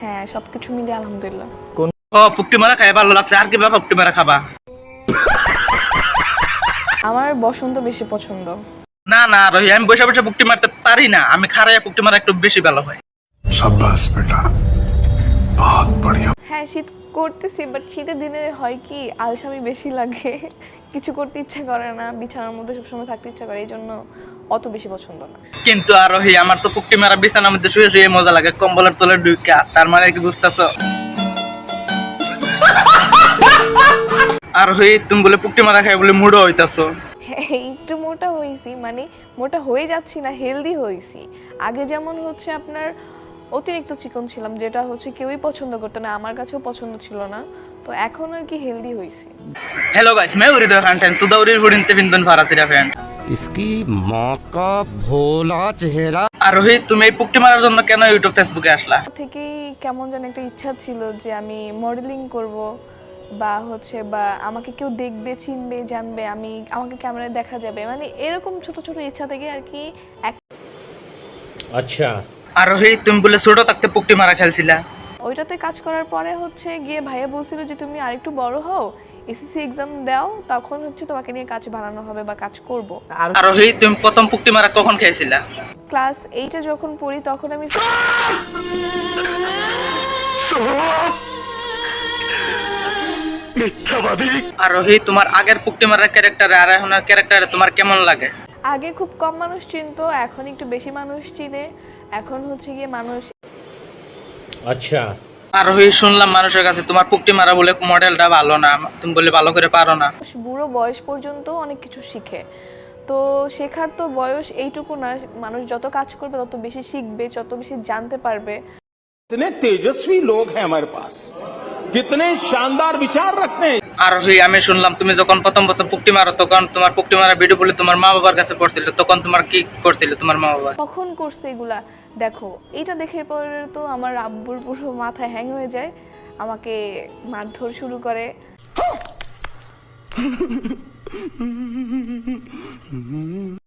হ্যাঁ, সবকিছু মিলিয়ে আলহামদুলিল্লাহ। ও পুকটি মারা খাই ভালো লাগছে, আর কিভাবে পুকটি মারা খাবা? আমার বসন্ত বেশি পছন্দ। না না রহি, আমি বসে বসে পুকটি মারতে পারি না, আমি খারাইয়া পুকটি মারা একটু বেশি ভালো হয়। शाबाश बेटा, बहुत बढ़िया। হ্যাঁ, শীত করতেছি, বাট শীতের দিনে হয় কি আলসামি বেশি লাগে, কিছু করতে ইচ্ছা করে না, বিছানার মধ্যে সবসময় থাকতে ইচ্ছা করে, এই জন্য অত বেশি পছন্দ না। কিন্তু আর রহি, আমার তো পুকটি মারা বিছানার মধ্যে শুয়ে শুয়ে মজা লাগে, কম্বলের তলে ঢুকা। তার মানে কি বুঝতেছো? আর রহি, তুমি বলে পুকটি মারা খাই বলে মুড়ো হইতাছো। হ্যাঁ, একটু মোটা হয়েছি, মানে মোটা হয়ে যাচ্ছি না, হেলদি হয়েছি। আগে যেমন হচ্ছে আপনার অতিরিক্ত চিকন ছিলাম, যেটা হচ্ছে কেউই পছন্দ করতো না, আমার কাছেও পছন্দ ছিল না। তো এখন আর কি হেলদি হয়েছি। हेलो गाइस, मैं उरिदर कंटेंट सुदाउरी हुडिनते बिंदन फारासिरा फैन। इसकी माँ का भोला चेहरा। আর রহি, তুমি এই পুকটি মারার জন্য কেন ইউটিউব ফেসবুকে আসলা? থেকেই কেমন যেন একটা ইচ্ছা ছিল যে আমি মডেলিং করব, বা হচ্ছে বা আমাকে কেউ দেখবে, চিনবে, জানবে, আমাকে ক্যামেরায় দেখা যাবে, মানে এরকম ছোট ছোট ইচ্ছা থেকে আর কি। अच्छा। আর রহি, তুমি বলে ছোট থাকতে পুকটি মারা খেলছিলা। ওইটাতে কাজ করার পরে হচ্ছে গিয়ে ভাইয়া বলছিল যে তুমি আরেকটু বড় হও, এসএসসি এক্সাম দাও, তখন হচ্ছে তোমাকে নিয়ে কাজ বানানো হবে বা কাজ করব। আর রহি, তুমি প্রথম পুকটি মারা কখন খেয়েছিলা? ক্লাস 8-এ যখন পড়ি তখন আমি আর রহি, তোমার আগের পুকটি মারার ক্যারেক্টারে আর এখনের ক্যারেক্টারে তোমার কেমন লাগে? আগে খুব কম মানুষ চিনতো, এখন একটু বেশি মানুষ চিনে। এখন হচ্ছে গিয়ে মানুষ अच्छा। আর রহি, শুনলাম মানুষের কাছে তোমার পুকটি মারা বলে মডেলটা ভালো না, তুমি বলে ভালো করে পারো না। বুড়ো বয়স পর্যন্ত অনেক কিছু শিখে। তো শেখার তো বয়স এইটুকু না, মানুষ যত কাজ করবে তত বেশি শিখবে, যত বেশি জানতে পারবে। कितने तेजस्वी लोग हैं हमारे पास, कितने शानदार विचार रखते हैं। আর রহি, আমি শুনলাম তুমি যখন প্রথম প্রথম পুকটি মারো তখন তোমার পুকটি মারা ভিডিও বলে তোমার মা বাবার কাছে পড়ছিল, তখন তোমার কি করছিল তোমার মা বাবা? কখন করছে এগুলা? দেখো, এটা দেখে পরে তো আমার আব্বুর পুরো মাথায় হ্যাং হয়ে যায়, আমাকে মারধর শুরু করে।